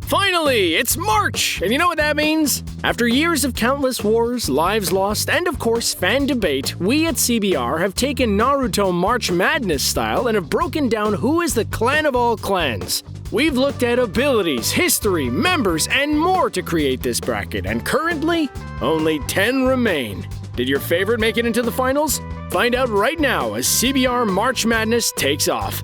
Finally, it's March! And you know what that means? After years of countless wars, lives lost, and of course fan debate, we at CBR have taken Naruto March Madness style and have broken down who is the clan of all clans. We've looked at abilities, history, members, and more to create this bracket, and currently, only 10 remain. Did your favorite make it into the finals? Find out right now as CBR March Madness takes off.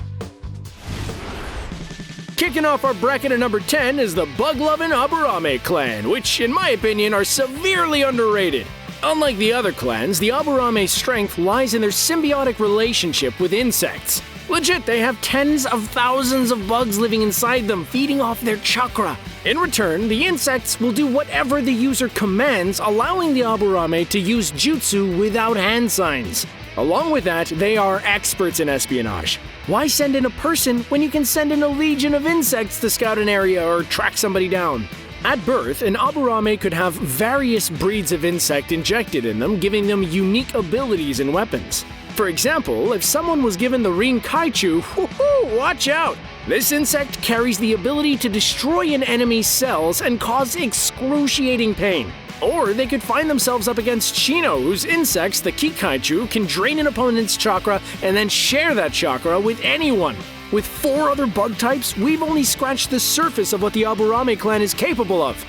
Kicking off our bracket at number 10 is the bug-loving Aburame Clan, which, in my opinion, are severely underrated. Unlike the other clans, the Aburame's strength lies in their symbiotic relationship with insects. Legit, they have tens of thousands of bugs living inside them, feeding off their chakra. In return, the insects will do whatever the user commands, allowing the Aburame to use jutsu without hand signs. Along with that, they are experts in espionage. Why send in a person when you can send in a legion of insects to scout an area or track somebody down? At birth, an Aburame could have various breeds of insect injected in them, giving them unique abilities and weapons. For example, if someone was given the Rinkaichu, watch out! This insect carries the ability to destroy an enemy's cells and cause excruciating pain. Or they could find themselves up against Shino, whose insects, the Kikaichu, can drain an opponent's chakra and then share that chakra with anyone. With 4 other bug types, we've only scratched the surface of what the Aburame Clan is capable of.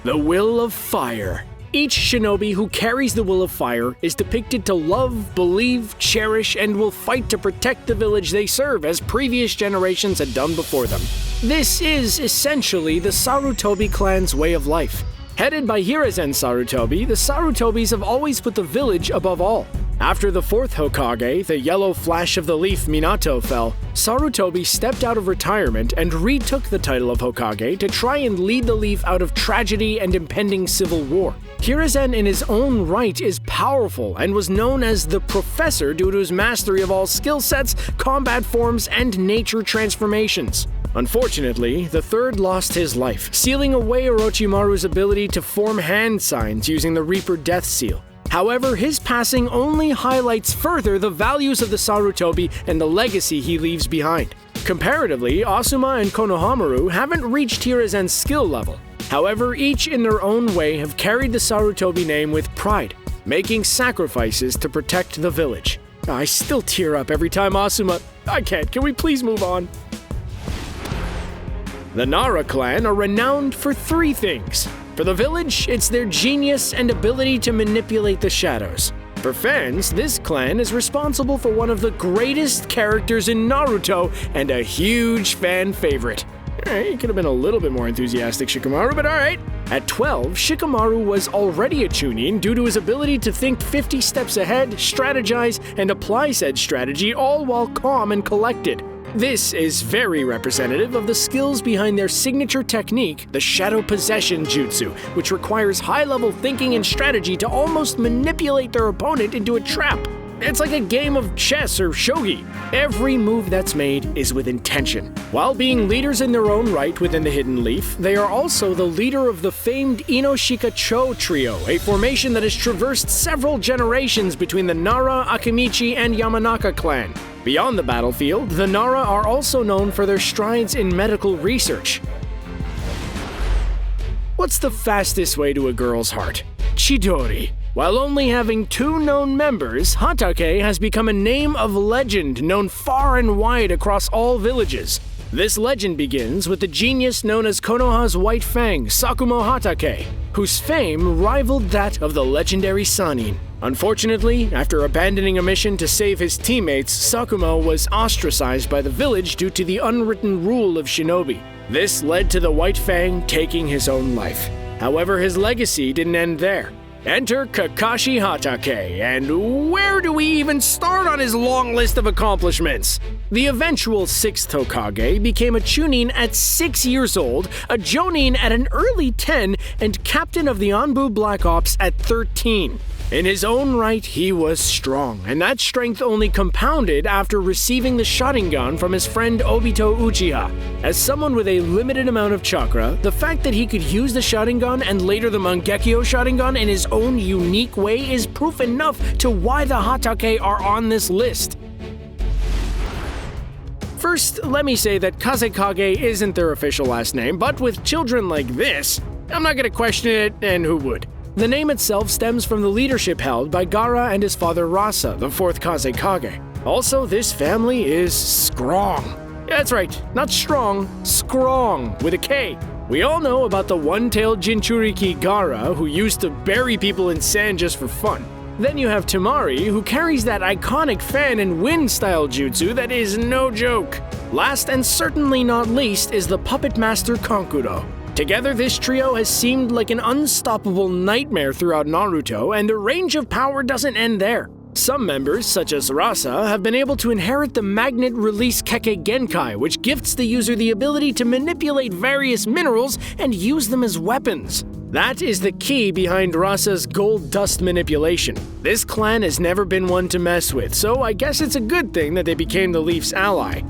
The Will of Fire. Each shinobi who carries the Will of Fire is depicted to love, believe, cherish, and will fight to protect the village they serve as previous generations had done before them. This is essentially the Sarutobi Clan's way of life. Headed by Hiruzen Sarutobi, the Sarutobis have always put the village above all. After the 4th Hokage, the yellow flash of the leaf Minato, fell, Sarutobi stepped out of retirement and retook the title of Hokage to try and lead the leaf out of tragedy and impending civil war. Hiruzen in his own right is powerful and was known as the Professor due to his mastery of all skill sets, combat forms, and nature transformations. Unfortunately, the 3rd lost his life, sealing away Orochimaru's ability to form hand signs using the Reaper Death Seal. However, his passing only highlights further the values of the Sarutobi and the legacy he leaves behind. Comparatively, Asuma and Konohamaru haven't reached Hiruzen's skill level. However, each in their own way have carried the Sarutobi name with pride, making sacrifices to protect the village. I still tear up every time Asuma... I can't. Can we please move on? The Nara Clan are renowned for 3 things. For the village, it's their genius and ability to manipulate the shadows. For fans, this clan is responsible for one of the greatest characters in Naruto and a huge fan favorite. Alright, you could have been a little bit more enthusiastic, Shikamaru, but alright. At 12, Shikamaru was already a Chunin due to his ability to think 50 steps ahead, strategize, and apply said strategy all while calm and collected. This is very representative of the skills behind their signature technique, the Shadow Possession Jutsu, which requires high-level thinking and strategy to almost manipulate their opponent into a trap. It's like a game of chess or shogi. Every move that's made is with intention. While being leaders in their own right within the Hidden Leaf, they are also the leader of the famed Inoshika Cho trio, a formation that has traversed several generations between the Nara, Akimichi, and Yamanaka clan. Beyond the battlefield, the Nara are also known for their strides in medical research. What's the fastest way to a girl's heart? Chidori. While only having 2 known members, Hatake has become a name of legend known far and wide across all villages. This legend begins with the genius known as Konoha's White Fang, Sakumo Hatake, whose fame rivaled that of the legendary Sannin. Unfortunately, after abandoning a mission to save his teammates, Sakumo was ostracized by the village due to the unwritten rule of shinobi. This led to the White Fang taking his own life. However, his legacy didn't end there. Enter Kakashi Hatake, and where do we even start on his long list of accomplishments? The eventual 6th Hokage became a Chunin at 6 years old, a Jonin at an early 10, and captain of the Anbu Black Ops at 13. In his own right, he was strong, and that strength only compounded after receiving the Sharingan from his friend Obito Uchiha. As someone with a limited amount of chakra, the fact that he could use the Sharingan and later the Mangekyo Sharingan in his own unique way is proof enough to why the Hatake are on this list. First, let me say that Kazekage isn't their official last name, but with children like this, I'm not gonna question it, and who would? The name itself stems from the leadership held by Gaara and his father Rasa, the fourth Kazekage. Also, this family is strong. Yeah, that's right, not strong, scrong, with a K. We all know about the one-tailed Jinchuriki Gaara, who used to bury people in sand just for fun. Then you have Temari, who carries that iconic fan and wind style jutsu that is no joke. Last and certainly not least is the puppet master Kankuro. Together, this trio has seemed like an unstoppable nightmare throughout Naruto, and the range of power doesn't end there. Some members, such as Rasa, have been able to inherit the magnet release Kekkei Genkai, which gifts the user the ability to manipulate various minerals and use them as weapons. That is the key behind Rasa's gold dust manipulation. This clan has never been one to mess with, so I guess it's a good thing that they became the Leaf's ally.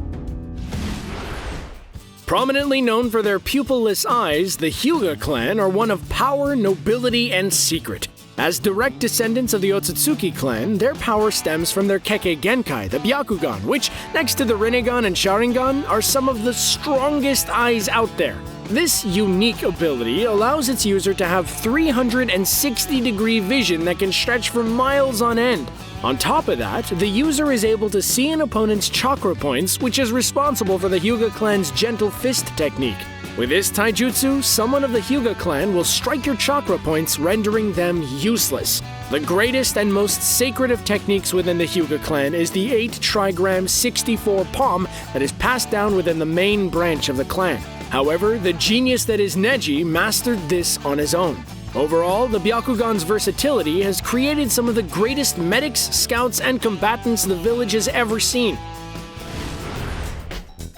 Prominently known for their pupilless eyes, the Hyuga Clan are one of power, nobility, and secret. As direct descendants of the Otsutsuki Clan, their power stems from their Kekkei Genkai, the Byakugan, which, next to the Rinnegan and Sharingan, are some of the strongest eyes out there. This unique ability allows its user to have 360-degree vision that can stretch for miles on end. On top of that, the user is able to see an opponent's chakra points, which is responsible for the Hyuga Clan's gentle fist technique. With this taijutsu, someone of the Hyuga Clan will strike your chakra points, rendering them useless. The greatest and most sacred of techniques within the Hyuga Clan is the 8-trigram 64 palm that is passed down within the main branch of the clan. However, the genius that is Neji mastered this on his own. Overall, the Byakugan's versatility has created some of the greatest medics, scouts, and combatants the village has ever seen.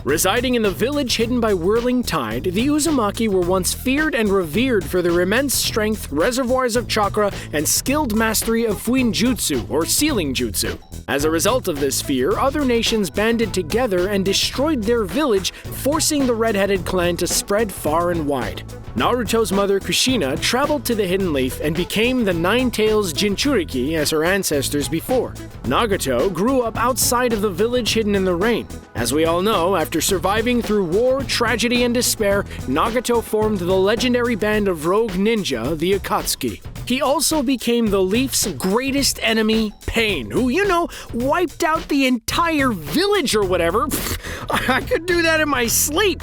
Residing in the village hidden by whirling tide, the Uzumaki were once feared and revered for their immense strength, reservoirs of chakra, and skilled mastery of Fuin Jutsu, or Sealing Jutsu. As a result of this fear, other nations banded together and destroyed their village, forcing the red-headed clan to spread far and wide. Naruto's mother Kushina traveled to the Hidden Leaf and became the Nine-Tails Jinchuriki as her ancestors before. Nagato grew up outside of the village hidden in the rain. As we all know, after surviving through war, tragedy, and despair, Nagato formed the legendary band of rogue ninja, the Akatsuki. He also became the Leaf's greatest enemy, Pain, who, wiped out the entire village or whatever. I could do that in my sleep.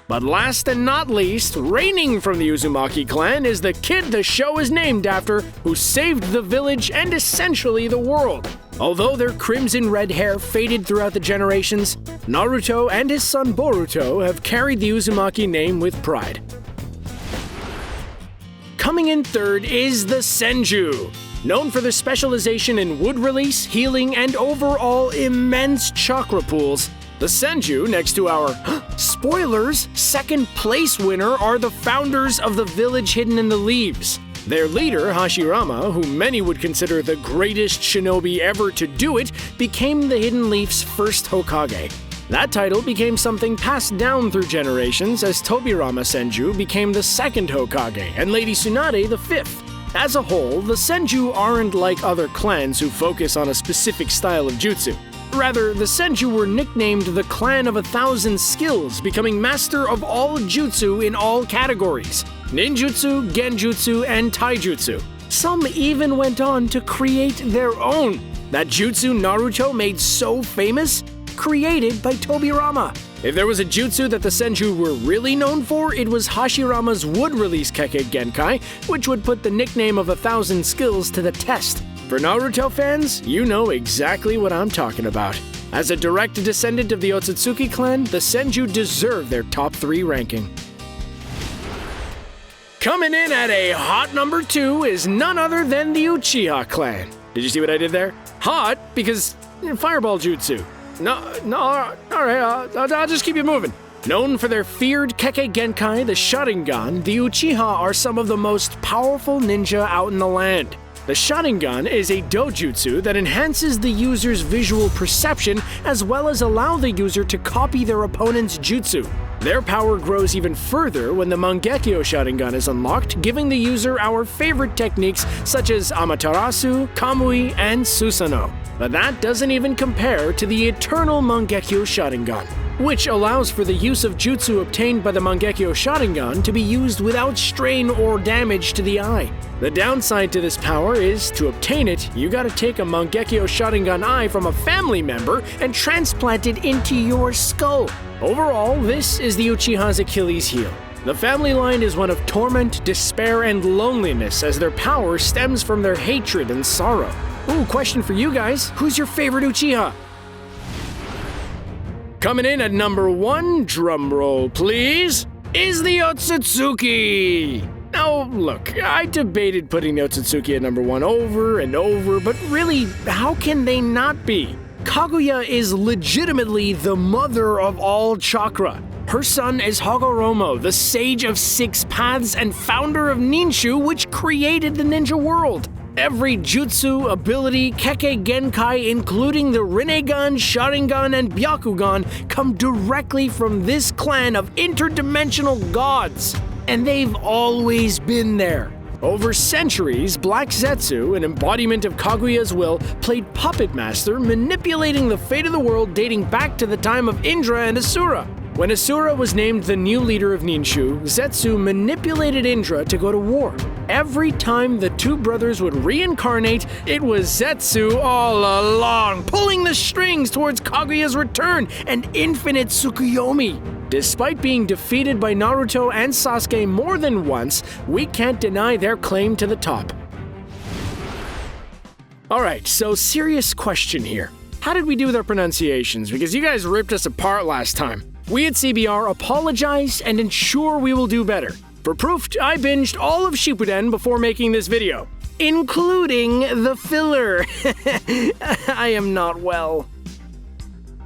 But last and not least, reigning from the Uzumaki Clan is the kid the show is named after, who saved the village and essentially the world. Although their crimson red hair faded throughout the generations, Naruto and his son Boruto have carried the Uzumaki name with pride. Coming in third is the Senju. Known for their specialization in wood release, healing, and overall immense chakra pools, the Senju, next to our spoilers, second place winner, are the founders of the village hidden in the leaves. Their leader, Hashirama, who many would consider the greatest shinobi ever to do it, became the Hidden Leaf's first Hokage. That title became something passed down through generations as Tobirama Senju became the second Hokage and Lady Tsunade the fifth. As a whole, the Senju aren't like other clans who focus on a specific style of jutsu. Rather, the Senju were nicknamed the Clan of 1,000 Skills, becoming master of all jutsu in all categories: ninjutsu, genjutsu, and taijutsu. Some even went on to create their own. That jutsu Naruto made so famous? Created by Tobirama. If there was a jutsu that the Senju were really known for, it was Hashirama's wood release Kekkei Genkai, which would put the nickname of 1,000 Skills to the test. For Naruto fans, you know exactly what I'm talking about. As a direct descendant of the Otsutsuki Clan, the Senju deserve their top 3 ranking. Coming in at a hot number 2 is none other than the Uchiha Clan. Did you see what I did there? Hot because fireball jutsu. No, alright, I'll just keep you moving. Known for their feared Kekkei Genkai, the Sharingan, the Uchiha are some of the most powerful ninja out in the land. The Sharingan is a dojutsu that enhances the user's visual perception as well as allow the user to copy their opponent's jutsu. Their power grows even further when the Mangekyo Sharingan is unlocked, giving the user our favorite techniques such as Amaterasu, Kamui, and Susanoo. But that doesn't even compare to the eternal Mangekyo Sharingan. which allows for the use of jutsu obtained by the Mangekyo Sharingan to be used without strain or damage to the eye. The downside to this power is, to obtain it, you gotta take a Mangekyo Sharingan eye from a family member and transplant it into your skull. Overall, this is the Uchiha's Achilles heel. The family line is one of torment, despair, and loneliness, as their power stems from their hatred and sorrow. Ooh, question for you guys. Who's your favorite Uchiha? Coming in at number 1, drumroll please, is the Otsutsuki! Now, look, I debated putting the Otsutsuki at number 1 over and over, but really, how can they not be? Kaguya is legitimately the mother of all chakra. Her son is Hagoromo, the sage of 6 paths and founder of Ninshu, which created the ninja world. Every jutsu, ability, Kekkei Genkai, including the Rinnegan, Sharingan, and Byakugan, come directly from this clan of interdimensional gods. And they've always been there. Over centuries, Black Zetsu, an embodiment of Kaguya's will, played puppet master, manipulating the fate of the world dating back to the time of Indra and Asura. When Asura was named the new leader of Ninshu, Zetsu manipulated Indra to go to war. Every time the two brothers would reincarnate, it was Zetsu all along, pulling the strings towards Kaguya's return and infinite Tsukuyomi. Despite being defeated by Naruto and Sasuke more than once, we can't deny their claim to the top. Alright, so serious question here. How did we do with our pronunciations? Because you guys ripped us apart last time. We at CBR apologize and ensure we will do better. For proof, I binged all of Shippuden before making this video, including the filler. I am not well.